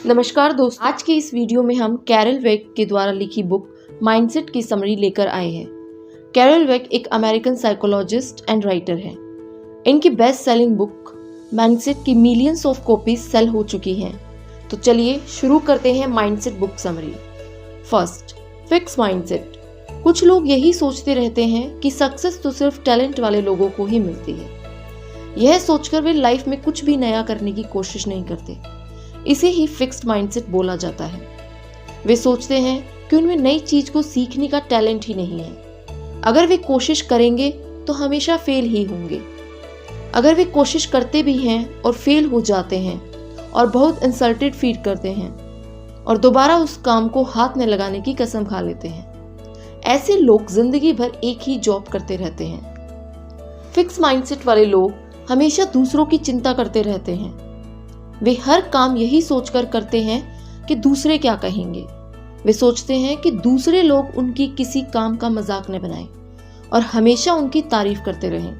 नमस्कार दोस्तों, आज के इस वीडियो में हम कैरल वेक के द्वारा लिखी बुक माइंडसेट की समरी लेकर आए हैं। कैरल वेक एक अमेरिकन साइकोलॉजिस्ट एंड राइटर हैं। इनकी बेस्ट सेलिंग बुक माइंडसेट की मिलियंस ऑफ कॉपीज सेल हो चुकी हैं। तो चलिए शुरू करते हैं mindset book summary. First, fix mindset. कुछ लोग यही सोचते रहते हैं कि सक्सेस तो सिर्फ टैलेंट वाले लोगों को ही मिलती है। यह सोचकर वे लाइफ में कुछ भी नया करने की कोशिश नहीं करते। इसे ही फिक्स्ड माइंडसेट बोला जाता है। वे सोचते हैं कि उनमें नई चीज को सीखने का टैलेंट ही नहीं है। अगर वे कोशिश करेंगे तो हमेशा फेल ही होंगे। अगर वे कोशिश करते भी हैं और फेल हो जाते हैं और बहुत इंसल्टेड फील करते हैं और दोबारा उस काम को हाथ में लगाने की कसम खा लेते हैं। ऐसे लोग जिंदगी भर एक ही जॉब करते रहते हैं। फिक्स माइंडसेट वाले लोग हमेशा दूसरों की चिंता करते रहते हैं। वे हर काम यही सोचकर करते हैं कि दूसरे क्या कहेंगे। वे सोचते हैं कि दूसरे लोग उनकी किसी काम का मजाक न बनाएं और हमेशा उनकी तारीफ करते रहें।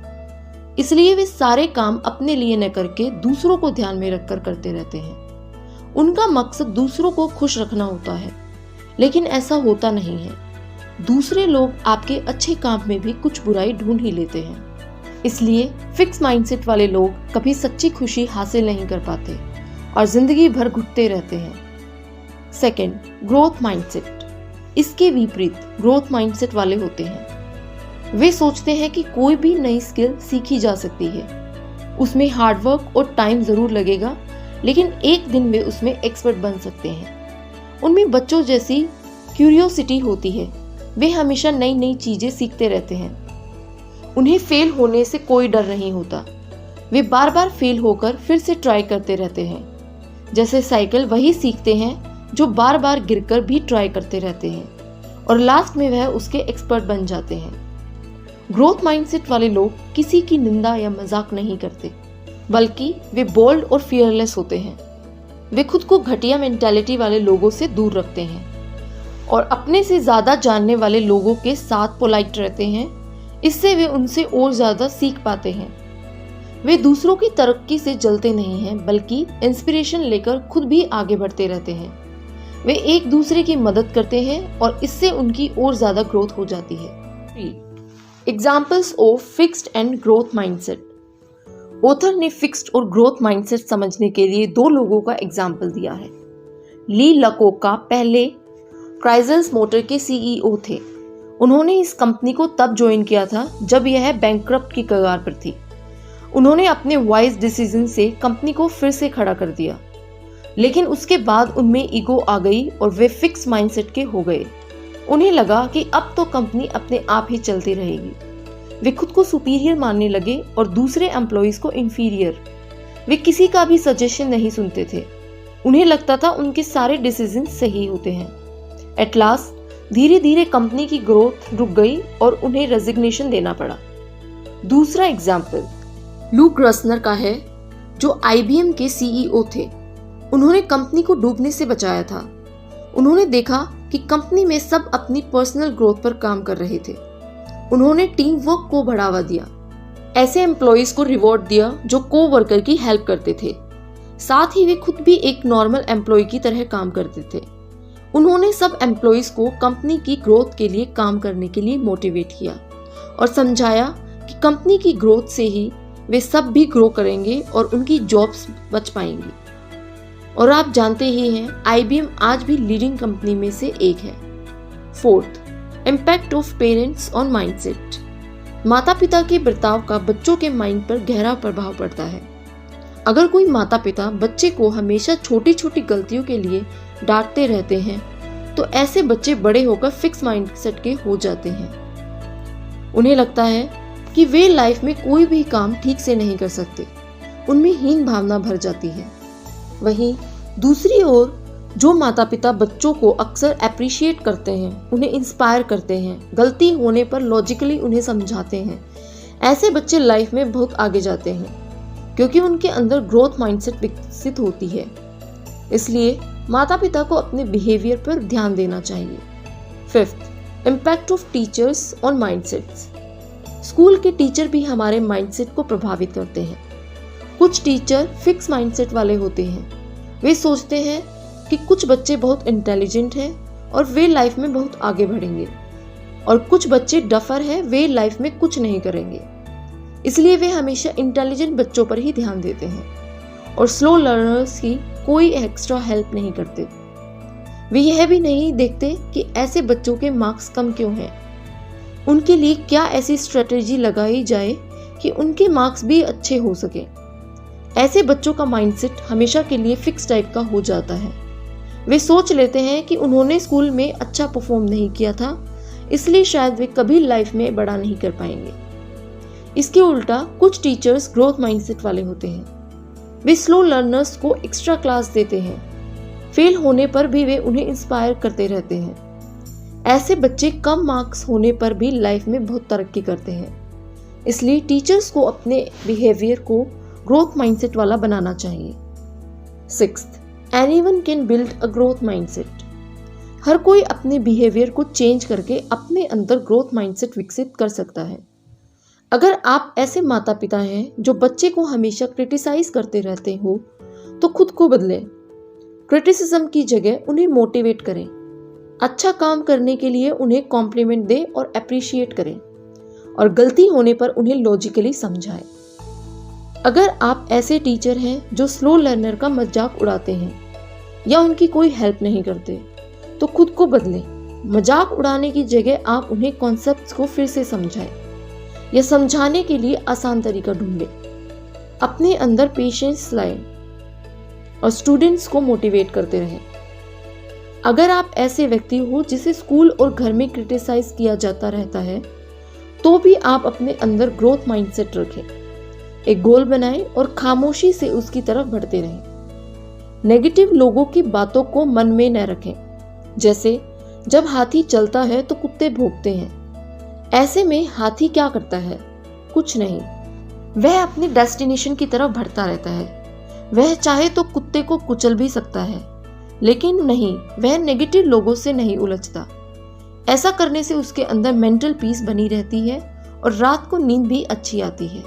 इसलिए वे सारे काम अपने लिए न करके दूसरों को ध्यान में रखकर करते रहते हैं। उनका मकसद दूसरों को खुश रखना होता है, लेकिन ऐसा होता नहीं है। दूसरे लोग आपके अच्छे काम में भी कुछ बुराई ढूंढ ही लेते हैं। इसलिए फिक्स माइंडसेट वाले लोग कभी सच्ची खुशी हासिल नहीं कर पाते और जिंदगी भर घुटते रहते हैं। Second, growth mindset. इसके विपरीत ग्रोथ माइंडसेट वाले होते हैं। वे सोचते हैं कि कोई भी नई स्किल सीखी जा सकती है। उसमें हार्डवर्क और टाइम जरूर लगेगा, लेकिन एक दिन वे उसमें एक्सपर्ट बन सकते हैं। उनमें बच्चों जैसी क्यूरियोसिटी होती है। वे हमेशा नई नई चीजें सीखते रहते हैं। उन्हें फेल होने से कोई डर नहीं होता। वे बार बार फेल होकर फिर से ट्राई करते रहते हैं। जैसे साइकिल वही सीखते हैं जो बार बार गिरकर भी ट्राई करते रहते हैं और लास्ट में वह उसके एक्सपर्ट बन जाते हैं। ग्रोथ माइंडसेट वाले लोग किसी की निंदा या मजाक नहीं करते, बल्कि वे बोल्ड और फियरलेस होते हैं। वे खुद को घटिया मेंटालिटी वाले लोगों से दूर रखते हैं और अपने से ज्यादा जानने वाले लोगों के साथ पोलाइट रहते हैं। इससे वे उनसे और ज्यादा सीख पाते हैं। वे दूसरों की तरक्की से जलते नहीं हैं, बल्कि इंस्पिरेशन लेकर खुद भी आगे बढ़ते रहते हैं। वे एक दूसरे की मदद करते हैं और इससे उनकी और ज्यादा ग्रोथ हो जाती है। Examples of fixed and growth mindset. Author ने फिक्स्ड और ग्रोथ माइंडसेट समझने के लिए दो लोगों का एग्जाम्पल दिया है। ली लकोका पहले क्राइजल्स मोटर के सीईओ थे। उन्होंने इस कंपनी को तब ज्वाइन किया था जब यह बैंकक्रप्ट की कगार पर थी। उन्होंने अपने वाइज डिसीजन से कंपनी को फिर से खड़ा कर दिया, लेकिन उसके बाद उनमें ईगो आ गई और वे फिक्स माइंडसेट के हो गए। उन्हें लगा कि अब तो कंपनी अपने आप ही चलती रहेगी। वे खुद को सुपीरियर मानने लगे और दूसरे एम्प्लॉइज को इंफीरियर। वे किसी का भी सजेशन नहीं सुनते थे। उन्हें लगता था उनके सारे डिसीजन सही होते हैं। एट लास्ट धीरे धीरे कंपनी की ग्रोथ रुक गई और उन्हें रेजिग्नेशन देना पड़ा। दूसरा एग्जाम्पल लू ग्रसनर का है, जो IBM के सीईओ थे। उन्होंने कंपनी को डूबने से बचाया था। उन्होंने देखा कि कंपनी में सब अपनी पर्सनल ग्रोथ पर काम कर रहे थे। उन्होंने टीम वर्क को बढ़ावा दिया, ऐसे एम्प्लॉइज को रिवॉर्ड दिया जो को-वर्कर की हेल्प करते थे। साथ ही वे खुद भी एक नॉर्मल एम्प्लॉय की तरह काम करते थे। उन्होंने सब एम्प्लॉइज को कंपनी की ग्रोथ के लिए काम करने के लिए मोटिवेट किया और समझाया कि कंपनी की ग्रोथ से ही वे सब भी ग्रो करेंगे और उनकी जॉब्स बच पाएंगी। और आप जानते ही हैं, IBM आज भी लीडिंग कंपनी में से एक है। Fourth, impact of parents on mindset. माता पिता के बर्ताव का बच्चों के माइंड पर गहरा प्रभाव पड़ता है। अगर कोई माता पिता बच्चे को हमेशा छोटी छोटी गलतियों के लिए डांटते रहते हैं, तो ऐसे बच्चे बड़े होकर फिक्स माइंडसेट के हो जाते हैं। उन्हें लगता है कि वे लाइफ में कोई भी काम ठीक से नहीं कर सकते। उनमें हीन भावना भर जाती है। वहीं दूसरी ओर जो माता पिता बच्चों को अक्सर अप्रिशिएट करते हैं, उन्हें इंस्पायर करते हैं, गलती होने पर लॉजिकली उन्हें समझाते हैं, ऐसे बच्चे लाइफ में बहुत आगे जाते हैं, क्योंकि उनके अंदर ग्रोथ माइंडसेट विकसित होती है। इसलिए माता पिता को अपने बिहेवियर पर ध्यान देना चाहिए। Fifth, impact of teachers on mindsets. School के टीचर भी हमारे माइंडसेट को प्रभावित करते हैं। कुछ टीचर फिक्स माइंडसेट वाले होते हैं। वे सोचते हैं कि कुछ बच्चे बहुत इंटेलिजेंट हैं और वे लाइफ में बहुत आगे बढ़ेंगे, और कुछ बच्चे डफर हैं, वे लाइफ में कुछ नहीं करेंगे। इसलिए वे हमेशा इंटेलिजेंट बच्चों पर ही ध्यान देते हैं और स्लो लर्नर्स की कोई एक्स्ट्रा हेल्प नहीं करते। वे यह भी नहीं देखते कि ऐसे बच्चों के मार्क्स कम क्यों हैं। उनके लिए क्या ऐसी स्ट्रेटेजी लगाई जाए कि उनके मार्क्स भी अच्छे हो सके। ऐसे बच्चों का माइंडसेट हमेशा के लिए फिक्स टाइप का हो जाता है। वे सोच लेते हैं कि उन्होंने स्कूल में अच्छा परफॉर्म नहीं किया था, इसलिए शायद वे कभी लाइफ में बड़ा नहीं कर पाएंगे। इसके उल्टा कुछ टीचर्स ग्रोथ माइंडसेट वाले होते हैं। वे स्लो लर्नर्स को एक्स्ट्रा क्लास देते हैं। फेल होने पर भी वे उन्हें इंस्पायर करते रहते हैं। ऐसे बच्चे कम मार्क्स होने पर भी लाइफ में बहुत तरक्की करते हैं। इसलिए टीचर्स को अपने बिहेवियर को ग्रोथ माइंडसेट वाला बनाना चाहिए। 6th, anyone can build a growth mindset. हर कोई अपने बिहेवियर को चेंज करके अपने अंदर ग्रोथ माइंडसेट विकसित कर सकता है। अगर आप ऐसे माता पिता हैं जो बच्चे को हमेशा क्रिटिसाइज करते रहते हो, तो खुद को बदलें। क्रिटिसिज्म की जगह उन्हें मोटिवेट करें। अच्छा काम करने के लिए उन्हें कॉम्प्लीमेंट दें और अप्रिशिएट करें, और गलती होने पर उन्हें लॉजिकली समझाएं। अगर आप ऐसे टीचर हैं जो स्लो लर्नर का मजाक उड़ाते हैं या उनकी कोई हेल्प नहीं करते, तो खुद को बदलें। मजाक उड़ाने की जगह आप उन्हें कॉन्सेप्ट्स को फिर से समझाएं या समझाने के लिए आसान तरीका ढूंढें। अपने अंदर पेशेंस लाएं और स्टूडेंट्स को मोटिवेट करते रहें। अगर आप ऐसे व्यक्ति हो जिसे स्कूल और घर में क्रिटिसाइज किया जाता रहता है, तो भी आप अपने अंदर ग्रोथ माइंडसेट रखें। एक गोल बनाएं और खामोशी से उसकी तरफ बढ़ते रहें। नेगेटिव लोगों की बातों को मन में न रखें। जैसे जब हाथी चलता है तो कुत्ते भौंकते हैं। ऐसे में हाथी क्या करता है? कुछ नहीं, वह अपने डेस्टिनेशन की तरफ बढ़ता रहता है। वह चाहे तो कुत्ते को कुचल भी सकता है, लेकिन नहीं, वह नेगेटिव लोगों से नहीं उलझता। ऐसा करने से उसके अंदर मेंटल पीस बनी रहती है और रात को नींद भी अच्छी आती है।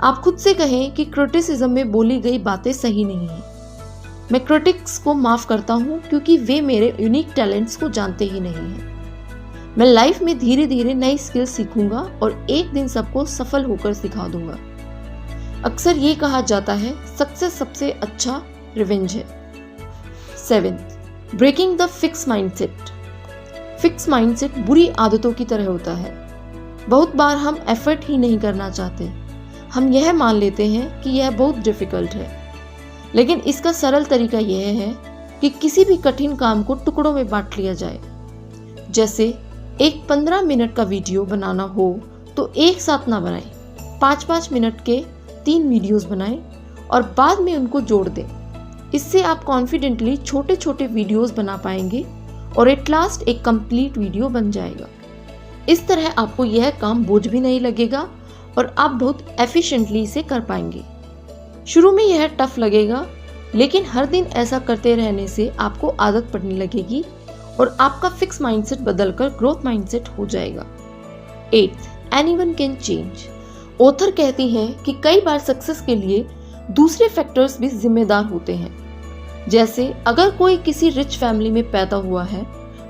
आप खुद से कहें कि क्रिटिसिज्म में बोली गई बातें सही नहीं हैं। मैं क्रिटिक्स को माफ करता हूँ क्योंकि वे मेरे यूनिक टैलेंट्स को जानते ही नहीं हैं। मैं लाइफ में धीरे धीरे नई स्किल सीखूंगा और एक दिन सबको सफल होकर सिखा दूंगा। अक्सर ये कहा जाता है, सक्सेस सबसे अच्छा रिवेंज है। 7th, breaking the fix mindset. Fix mindset बुरी आदतों की तरह होता है। बहुत बार हम एफर्ट ही नहीं करना चाहते। हम यह मान लेते हैं कि यह बहुत डिफिकल्ट है, लेकिन इसका सरल तरीका यह है कि किसी भी कठिन काम को टुकड़ों में बांट लिया जाए। जैसे एक 15 मिनट का वीडियो बनाना हो तो एक साथ ना बनाएं। 5-5 मिनट के 3 वीडियोस बनाएं और बाद में उनको जोड़ दें। इससे आप कॉन्फिडेंटली छोटे छोटे वीडियोस बना पाएंगे और एट लास्ट एक कंप्लीट वीडियो बन जाएगा। इस तरह आपको यह काम बोझ भी नहीं लगेगा और आप बहुत एफिशिएंटली इसे कर पाएंगे। शुरू में यह टफ लगेगा, लेकिन हर दिन ऐसा करते रहने से आपको आदत पड़ने लगेगी और आपका फिक्स माइंडसेट बदलकर ग्रोथ माइंडसेट हो जाएगा। 8th, anyone can change. Author कहती हैं कि कई बार सक्सेस के लिए दूसरे फैक्टर्स भी जिम्मेदार होते हैं। जैसे अगर कोई किसी रिच फैमिली में पैदा हुआ है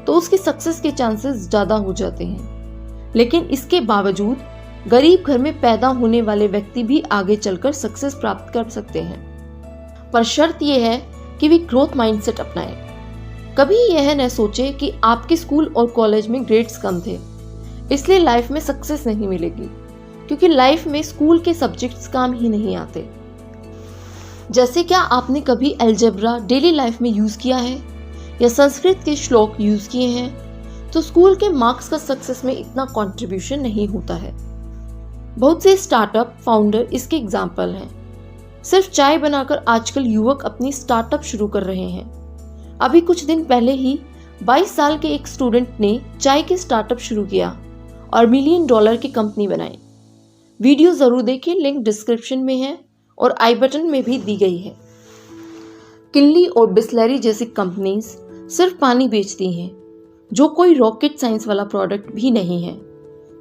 तो उसकी सक्सेस के चांसेस ज़्यादा हो जाते हैं, लेकिन इसके बावजूद गरीब घर में पैदा होने वाले व्यक्ति भी आगे चलकर सक्सेस प्राप्त कर सकते हैं। पर शर्त यह है कि वे ग्रोथ माइंडसेट अपनाएं। कभी यह न सोचे कि आपके स्कूल और कॉलेज में ग्रेड्स कम थे, इसलिए लाइफ में सक्सेस नहीं मिलेगी, क्योंकि लाइफ में स्कूल के सब्जेक्ट्स काम ही नहीं आते। जैसे क्या आपने कभी अलजेब्रा डेली लाइफ में यूज़ किया है या संस्कृत के श्लोक यूज़ किए हैं, तो स्कूल के मार्क्स का सक्सेस में इतना कंट्रीब्यूशन नहीं होता है। बहुत से स्टार्टअप फाउंडर इसके एग्जाम्पल हैं। सिर्फ चाय बनाकर आजकल युवक अपनी स्टार्टअप शुरू कर रहे हैं। अभी कुछ दिन पहले ही 22 साल के एक स्टूडेंट ने चाय के स्टार्टअप शुरू किया और $1 मिलियन की कंपनी बनाई। वीडियो ज़रूर देखें, लिंक डिस्क्रिप्शन में है और आई बटन में भी दी गई है। किनली और बिस्लरी जैसी कंपनीज सिर्फ पानी बेचती हैं, जो कोई रॉकेट साइंस वाला प्रोडक्ट भी नहीं है।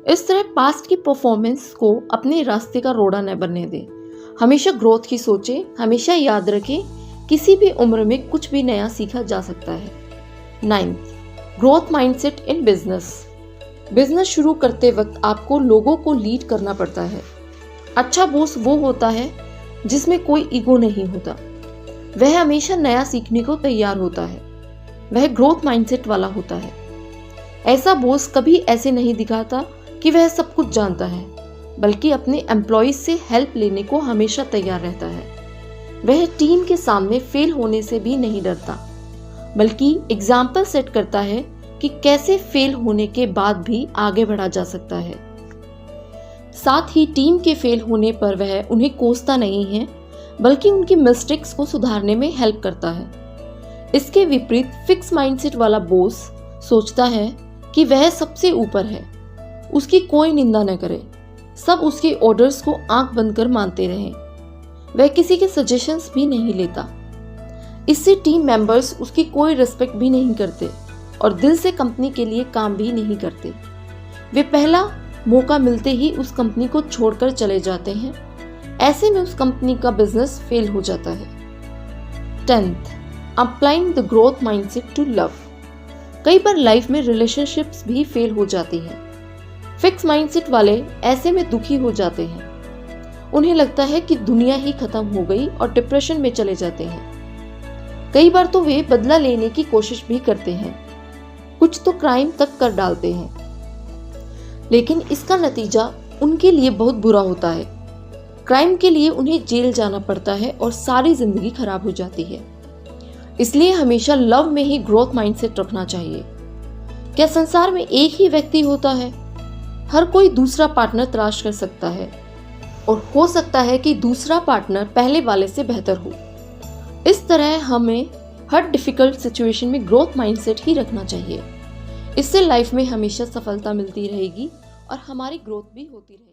इस तरह पास्ट की परफॉर्मेंस को अपने रास्ते का रोड़ा न बनने दें। हमेशा ग्रोथ की सोचें। हमेशा याद रखें किसी भी उम्र में कुछ भी नया सीखा जा सकता है। 9th, growth mindset in business. Business शुरू करते वक्त आपको लोगों को लीड करना पड़ता है। अच्छा बॉस वो होता है जिसमें कोई ईगो नहीं होता। वह हमेशा नया सीखने को तैयार होता है। वह ग्रोथ माइंडसेट वाला होता है। ऐसा बॉस कभी ऐसे नहीं दिखाता कि वह सब कुछ जानता है, बल्कि अपने एम्प्लॉइज से हेल्प लेने को हमेशा तैयार रहता है। वह टीम के सामने फेल होने से भी नहीं डरता, बल्कि एग्जाम्पल सेट करता है कि कैसे फेल होने के बाद भी आगे बढ़ा जा सकता है। साथ ही टीम के फेल होने पर वह उन्हें कोसता नहीं है, बल्कि उनकी मिस्टेक्स को सुधारने में हेल्प करता है। इसके विपरीत फिक्स माइंडसेट वाला बॉस सोचता है कि वह सबसे ऊपर है, उसकी कोई निंदा न करे, सब उसके ऑर्डर्स को आंख बंद कर मानते रहें। वह किसी के सजेशंस भी नहीं लेता। इससे टीम मेंबर्स उसकी कोई रिस्पेक्ट भी नहीं करते और दिल से कंपनी के लिए काम भी नहीं करते। वे पहला मौका मिलते ही उस कंपनी को छोड़कर चले जाते हैं। ऐसे में उस कंपनी का बिजनेस फेल हो जाता है। 10th, applying the growth mindset to love. कई बार लाइफ में रिलेशनशिप्स भी फेल हो जाती हैं। फिक्स माइंडसेट वाले ऐसे में दुखी हो जाते हैं। उन्हें लगता है कि दुनिया ही खत्म हो गई और डिप्रेशन में चले जाते हैं। कई बार तो वे बदला लेने की कोशिश भी करते हैं, कुछ तो क्राइम तक कर डालते हैं, लेकिन इसका नतीजा उनके लिए बहुत बुरा होता है। क्राइम के लिए उन्हें जेल जाना पड़ता है और सारी जिंदगी खराब हो जाती है। इसलिए हमेशा लव में ही ग्रोथ माइंडसेट रखना चाहिए। क्या संसार में एक ही व्यक्ति होता है? हर कोई दूसरा पार्टनर तलाश कर सकता है और हो सकता है कि दूसरा पार्टनर पहले वाले से बेहतर हो। इस तरह हमें हर डिफिकल्ट सिचुएशन में ग्रोथ माइंडसेट ही रखना चाहिए। इससे लाइफ में हमेशा सफलता मिलती रहेगी और हमारी ग्रोथ भी होती रहेगी।